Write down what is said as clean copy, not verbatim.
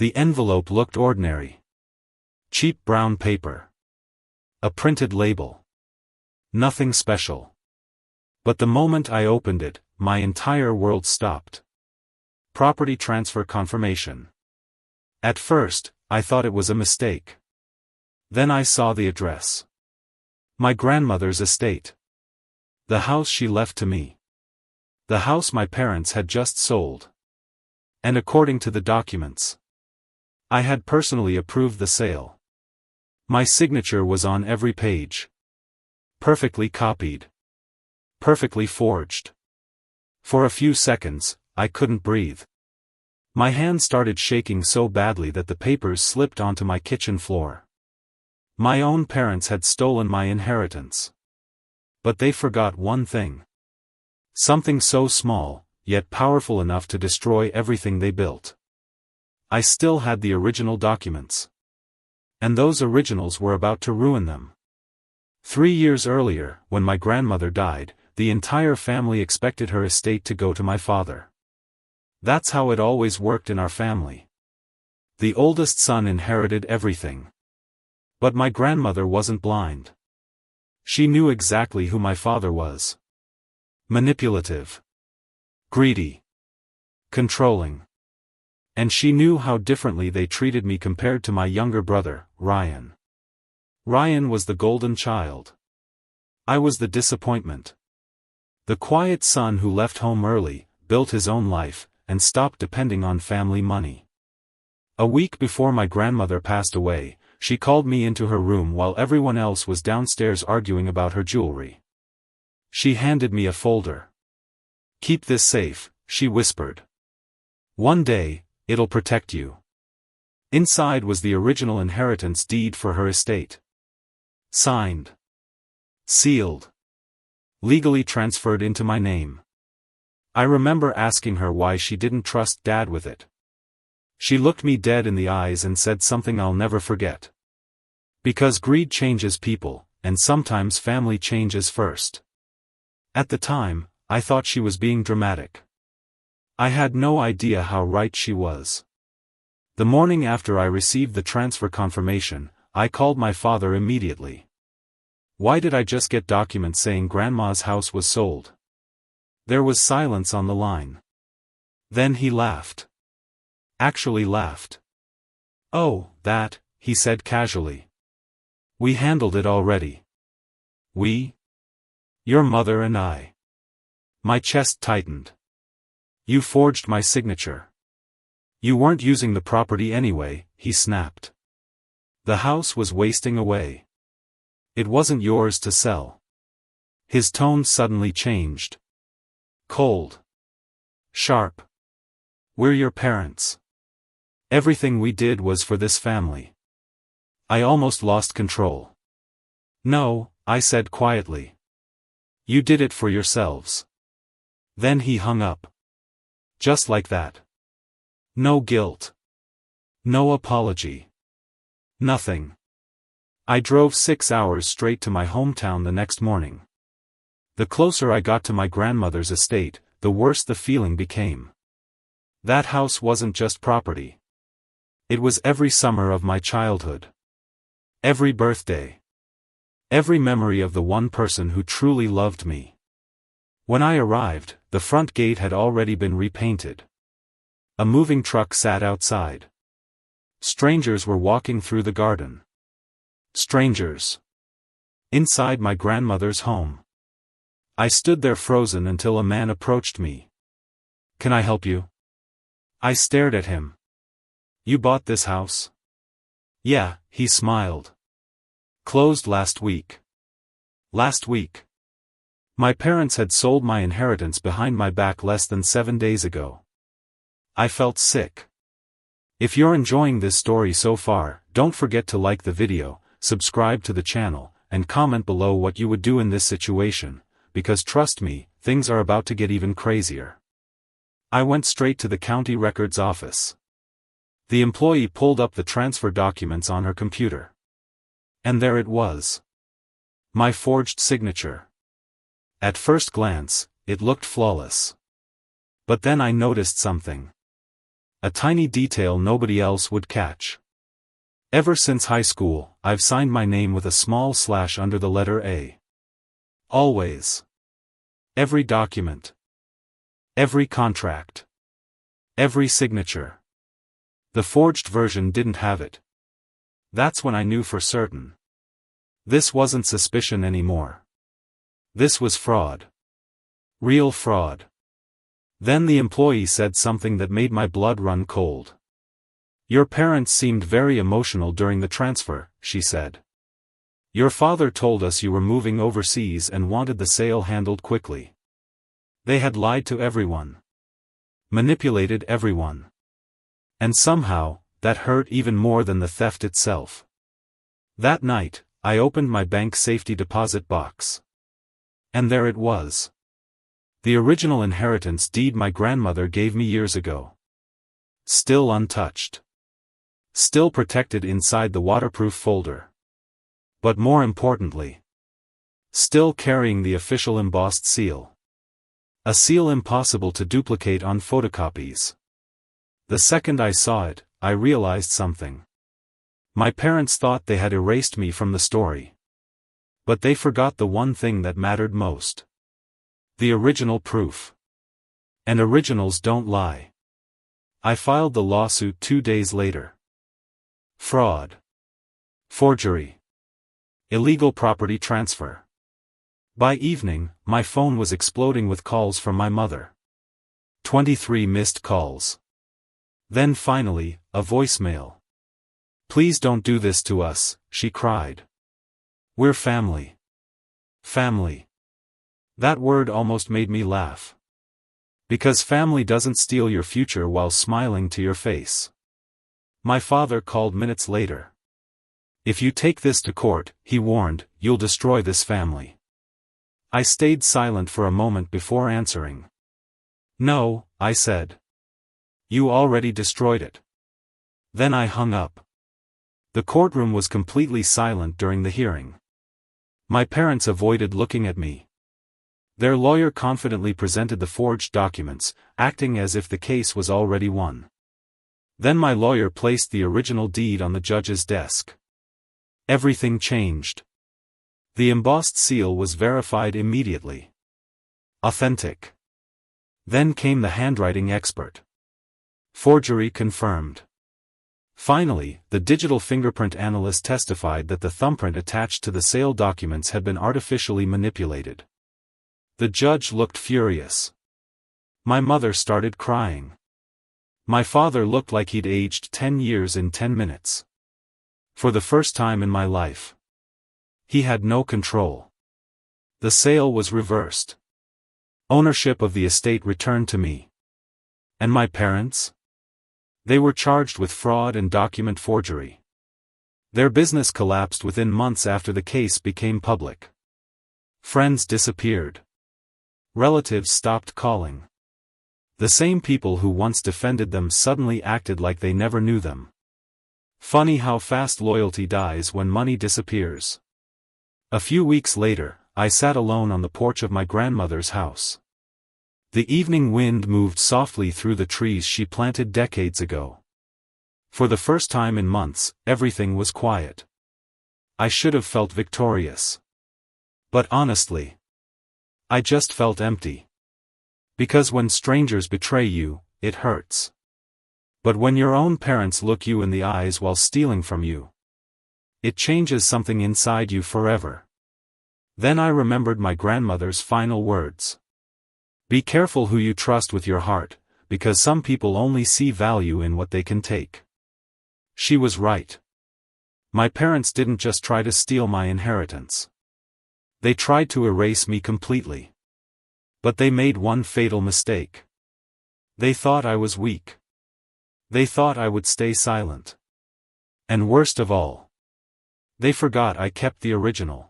The envelope looked ordinary. Cheap brown paper. A printed label. Nothing special. But the moment I opened it, my entire world stopped. Property transfer confirmation. At first, I thought it was a mistake. Then I saw the address. My grandmother's estate. The house she left to me. The house my parents had just sold. And according to the documents, I had personally approved the sale. My signature was on every page. Perfectly copied. Perfectly forged. For a few seconds, I couldn't breathe. My hand started shaking so badly that the papers slipped onto my kitchen floor. My own parents had stolen my inheritance. But they forgot one thing. Something so small, yet powerful enough to destroy everything they built. I still had the original documents. And those originals were about to ruin them. 3 years earlier, when my grandmother died, the entire family expected her estate to go to my father. That's how it always worked in our family. The oldest son inherited everything. But my grandmother wasn't blind. She knew exactly who my father was. Manipulative. Greedy. Controlling. And she knew how differently they treated me compared to my younger brother, Ryan. Ryan was the golden child. I was the disappointment. The quiet son who left home early, built his own life, and stopped depending on family money. A week before my grandmother passed away, she called me into her room while everyone else was downstairs arguing about her jewelry. She handed me a folder. "Keep this safe," she whispered. "One day, it'll protect you." Inside was the original inheritance deed for her estate. Signed. Sealed. Legally transferred into my name. I remember asking her why she didn't trust Dad with it. She looked me dead in the eyes and said something I'll never forget. Because greed changes people, and sometimes family changes first. At the time, I thought she was being dramatic. I had no idea how right she was. The morning after I received the transfer confirmation, I called my father immediately. Why did I just get documents saying Grandma's house was sold? There was silence on the line. Then he laughed. Actually laughed. "Oh, that," he said casually. "We handled it already." "We?" "Your mother and I." My chest tightened. "You forged my signature. You weren't using the property anyway," he snapped. "The house was wasting away. It wasn't yours to sell." His tone suddenly changed. Cold. Sharp. "We're your parents. Everything we did was for this family." I almost lost control. "No," I said quietly. "You did it for yourselves." Then he hung up. Just like that. No guilt. No apology. Nothing. I drove 6 hours straight to my hometown the next morning. The closer I got to my grandmother's estate, the worse the feeling became. That house wasn't just property. It was every summer of my childhood. Every birthday. Every memory of the one person who truly loved me. When I arrived, the front gate had already been repainted. A moving truck sat outside. Strangers were walking through the garden. Strangers. Inside my grandmother's home. I stood there frozen until a man approached me. "Can I help you?" I stared at him. "You bought this house?" "Yeah," he smiled. "Closed last week." Last week. My parents had sold my inheritance behind my back less than 7 days ago. I felt sick. If you're enjoying this story so far, don't forget to like the video, subscribe to the channel, and comment below what you would do in this situation, because trust me, things are about to get even crazier. I went straight to the county records office. The employee pulled up the transfer documents on her computer. And there it was. My forged signature. At first glance, it looked flawless. But then I noticed something. a tiny detail nobody else would catch. Ever since high school, I've signed my name with a small slash under the letter A. Always. Every document. Every contract. Every signature. The forged version didn't have it. That's when I knew for certain. This wasn't suspicion anymore. This was fraud. Real fraud. Then the employee said something that made my blood run cold. "Your parents seemed very emotional during the transfer," she said. "Your father told us you were moving overseas and wanted the sale handled quickly. They had lied to everyone. Manipulated everyone. And somehow, that hurt even more than the theft itself." That night, I opened my bank safety deposit box. And there it was. The original inheritance deed my grandmother gave me years ago. Still untouched. Still protected inside the waterproof folder. But more importantly, still carrying the official embossed seal. A seal impossible to duplicate on photocopies. The second I saw it, I realized something. My parents thought they had erased me from the story. But they forgot the one thing that mattered most. The original proof. And originals don't lie. I filed the lawsuit 2 days later. Fraud. Forgery. Illegal property transfer. By evening, my phone was exploding with calls from my mother. 23 missed calls. Then finally, a voicemail. "Please don't do this to us," she cried. "We're family." Family. That word almost made me laugh. Because family doesn't steal your future while smiling to your face. My father called minutes later. "If you take this to court," he warned, "you'll destroy this family." I stayed silent for a moment before answering. "No," I said. "You already destroyed it." Then I hung up. The courtroom was completely silent during the hearing. My parents avoided looking at me. Their lawyer confidently presented the forged documents, acting as if the case was already won. Then my lawyer placed the original deed on the judge's desk. Everything changed. The embossed seal was verified immediately. Authentic. Then came the handwriting expert. Forgery confirmed. Finally, the digital fingerprint analyst testified that the thumbprint attached to the sale documents had been artificially manipulated. The judge looked furious. My mother started crying. My father looked like he'd aged 10 years in 10 minutes. For the first time in my life. He had no control. The sale was reversed. Ownership of the estate returned to me. And my parents? They were charged with fraud and document forgery. Their business collapsed within months after the case became public. Friends disappeared. Relatives stopped calling. The same people who once defended them suddenly acted like they never knew them. Funny how fast loyalty dies when money disappears. A few weeks later, I sat alone on the porch of my grandmother's house. The evening wind moved softly through the trees she planted decades ago. For the first time in months, everything was quiet. I should have felt victorious. But honestly, I just felt empty. Because when strangers betray you, it hurts. But when your own parents look you in the eyes while stealing from you, it changes something inside you forever. Then I remembered my grandmother's final words. Be careful who you trust with your heart, because some people only see value in what they can take. She was right. My parents didn't just try to steal my inheritance. They tried to erase me completely. But they made one fatal mistake. They thought I was weak. They thought I would stay silent. And worst of all, they forgot I kept the original.